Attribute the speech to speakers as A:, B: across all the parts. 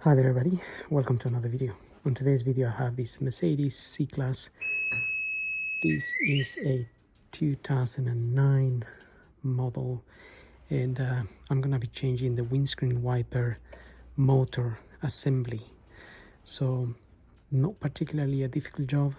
A: Hi there everybody, welcome to another video. On today's video I have this Mercedes C-Class. This is a 2009 model and I'm gonna be changing the windscreen wiper motor assembly. So not particularly a difficult job,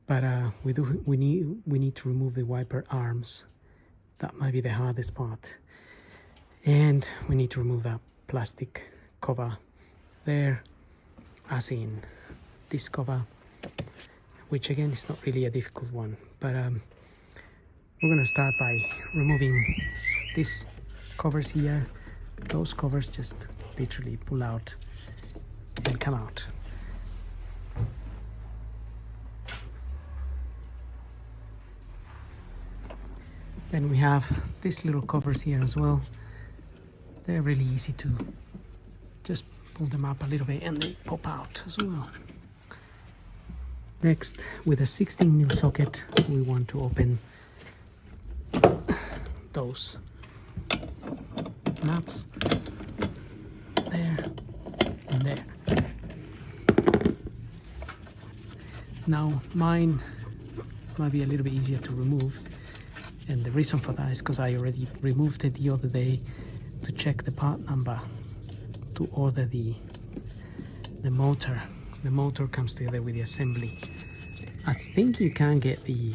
A: but we need to remove the wiper arms. That might be the hardest part, and we need to remove that plastic cover there, as in this cover, which again is not really a difficult one, but we're gonna start by removing these covers here. Those covers just literally pull out and come out. Then we have these little covers here as well. They're really easy to just pull them up a little bit and they pop out as well. Next, with a 16mm socket, we want to open those nuts there and there. Now mine might be a little bit easier to remove, and the reason for that is because I already removed it the other day to check the part number to order the motor. The motor comes together with the assembly. I think you can get the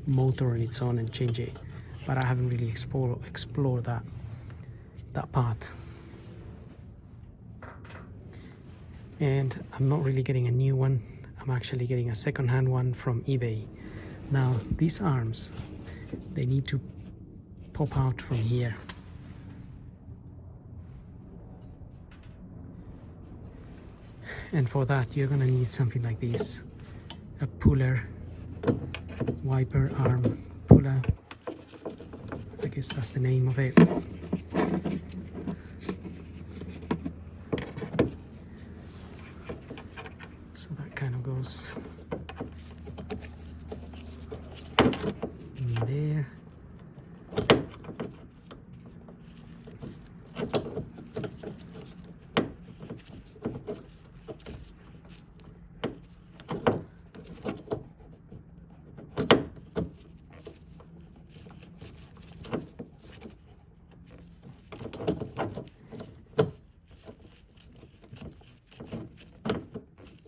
A: motor on its own and change it, but I haven't really explored that part. And I'm not really getting a new one. I'm actually getting a second-hand one from eBay. Now these arms, they need to pop out from here. And for that, you're gonna need something like this, a puller, wiper arm puller. I guess that's the name of it. So that kind of goes in there.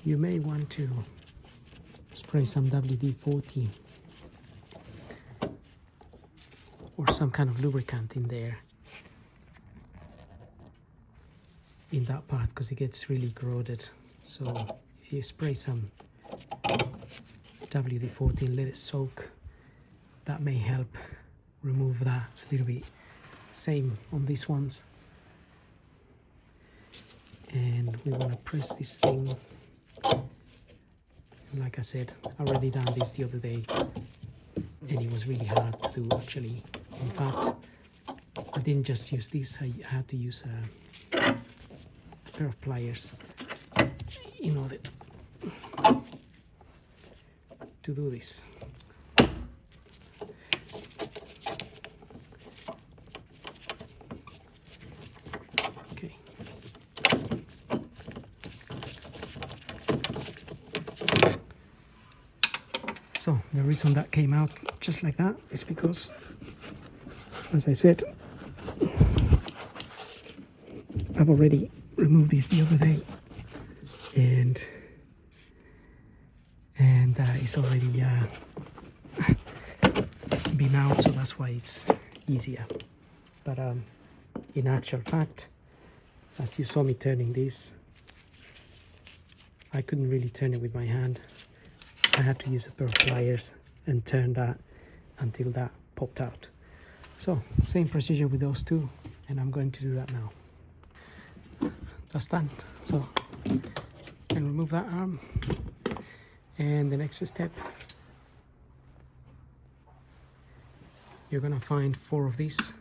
A: You may want to spray some WD-40 or some kind of lubricant in there, in that part, because it gets really corroded. So if you spray some WD-40 and let it soak, that may help remove that a little bit. Same on these ones. And we want to press this thing. And like I said, I already done this the other day and it was really hard to do actually. In fact, I didn't just use this, I had to use a pair of pliers in order to do this. Okay. So the reason that came out just like that is because, as I said, I've already removed this the other day, and it's already been out, so that's why it's easier. But in actual fact, as you saw me turning this, I couldn't really turn it with my hand. I had to use a pair of pliers and turn that until that popped out. So same procedure with those two, and I'm going to do that now. That's done. So I can remove that arm, and the next step, you're gonna find 4 of these.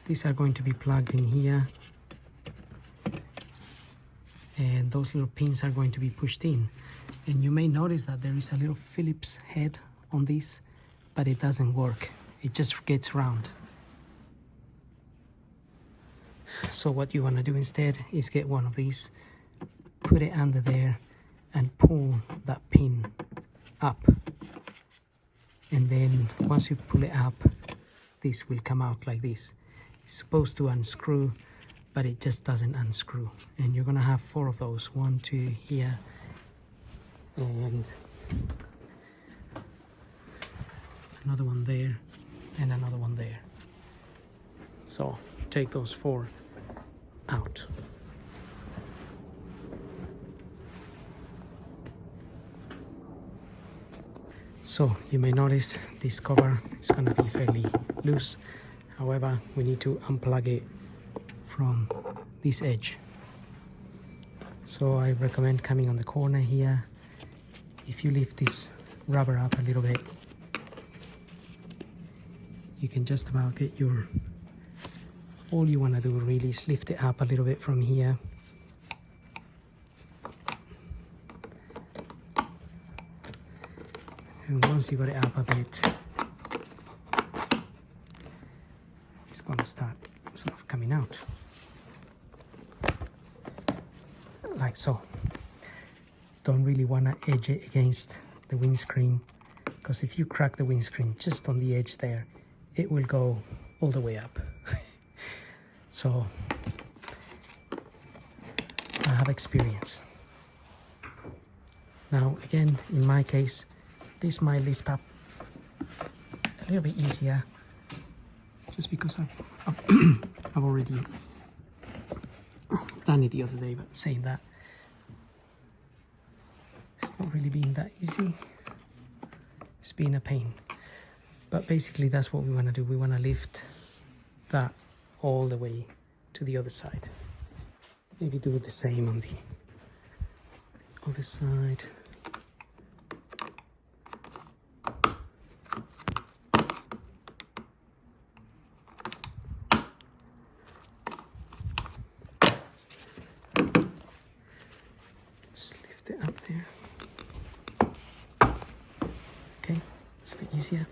A: These are going to be plugged in here, and those little pins are going to be pushed in. And you may notice that there is a little Phillips head on this, but it doesn't work. It just gets round. So what you want to do instead is get one of these, put it under there and pull that pin up, and then once you pull it up, this will come out like this. It's supposed to unscrew, but it just doesn't unscrew, and you're gonna have 4 of those, 1, 2 here, and another one there, and another one there. So take those 4 out. So you may notice this cover is going to be fairly loose. However, we need to unplug it from this edge. So I recommend coming on the corner here. If you lift this rubber up a little bit, you can just about get your, all you want to do really is lift it up a little bit from here. And once you got it up a bit, it's going to start sort of coming out. Like so. Don't really want to edge it against the windscreen, because if you crack the windscreen just on the edge there, it will go all the way up. So I have experience. Now again, in my case, this might lift up a little bit easier, just because I've already done it the other day. But saying that, it's not really been that easy. It's been a pain. But basically that's what we want to do. We want to lift that all the way to the other side. Maybe do the same on the other side. Just lift it up there. Okay, it's a bit easier.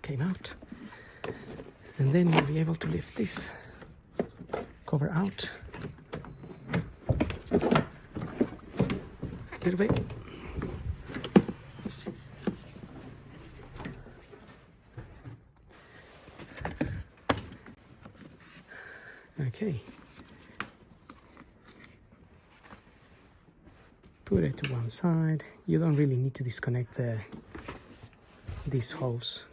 A: Came out, and then you'll be able to lift this cover out a little bit. Okay, put it to one side. You don't really need to disconnect these hose.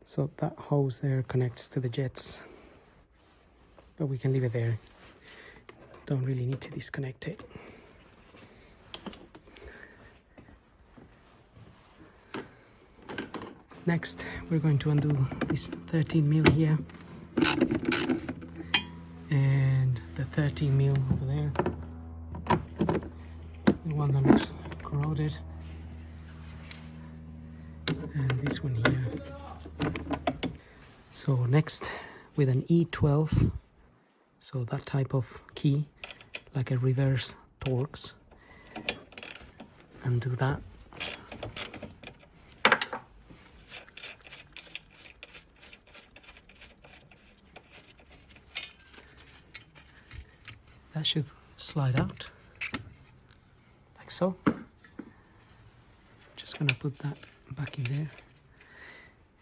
A: So that hose there connects to the jets, but we can leave it there. Don't really need to disconnect it. Next, we're going to undo this 13mm here and the 13mm over there, the one that looks corroded, and this one here. So next, with an E12, so that type of key, like a reverse Torx, undo that. That should slide out, like so. Just gonna put that back in there,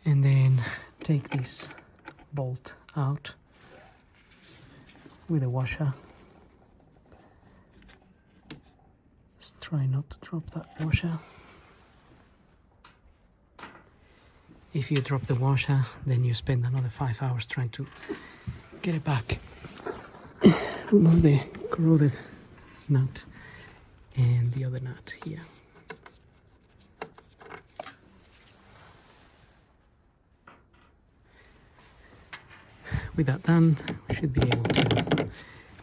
A: and then take this bolt out with a washer. Just try not to drop that washer. If you drop the washer, then you spend another 5 hours trying to get it back. Remove the corroded nut and the other nut here. With that done, we should be able to.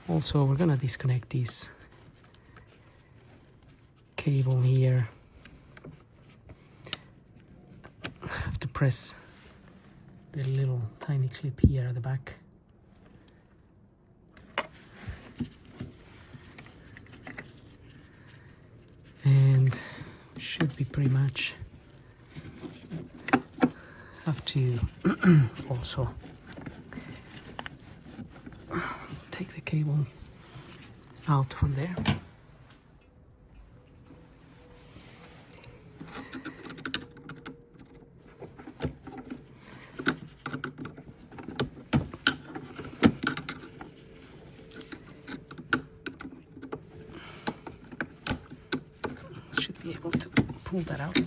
A: Also, we're gonna disconnect this cable here. I have to press the little tiny clip here at the back. should be pretty much. Have to also take the cable out from there. Should be able to pull that out.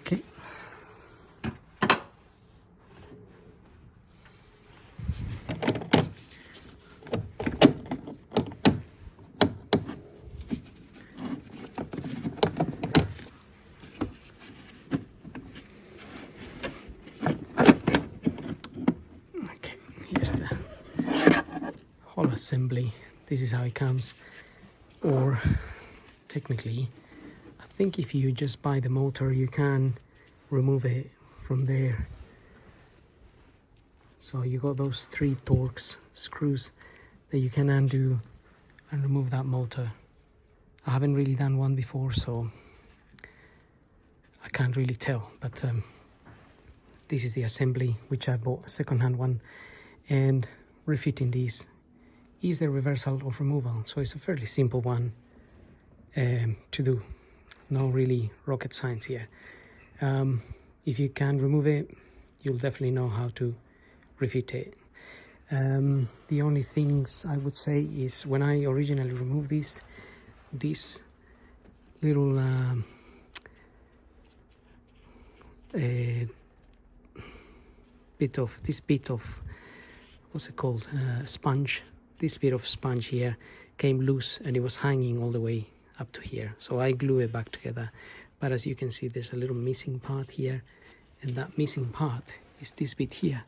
A: Okay. Okay, here's the whole assembly. This is how it comes. Or technically, I think if you just buy the motor, you can remove it from there. So you got those 3 Torx screws that you can undo and remove that motor. I haven't really done one before, so I can't really tell, but this is the assembly, which I bought a second-hand one, and refitting these is the reversal of removal. So it's a fairly simple one to do. No really rocket science here. If you can remove it, you'll definitely know how to refit it. The only things I would say is when I originally removed this little bit of what's it called, sponge. This bit of sponge here came loose and it was hanging all the way up to here, so I glue it back together. But as you can see, there's a little missing part here, and that missing part is this bit here,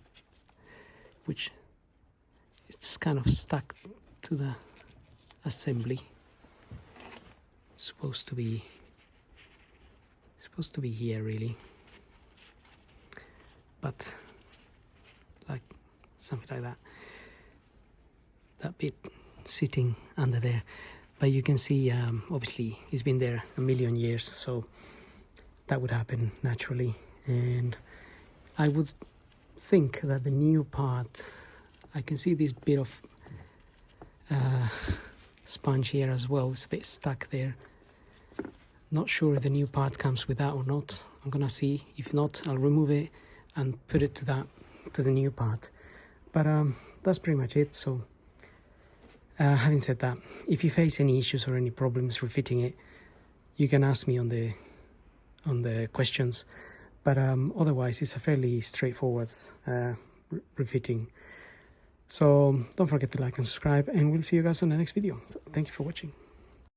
A: which it's kind of stuck to the assembly. Supposed to be here really, but like something like that bit sitting under there. But you can see obviously it's been there a million years, so that would happen naturally. And I would think that the new part, I can see this bit of sponge here as well. It's a bit stuck there. Not sure if the new part comes with that or not. I'm gonna see. If not, I'll remove it and put it to the new part. But that's pretty much it. So having said that, if you face any issues or any problems refitting it, you can ask me on the questions. But otherwise, it's a fairly straightforward refitting. So don't forget to like and subscribe, and we'll see you guys on the next video. So thank you for watching.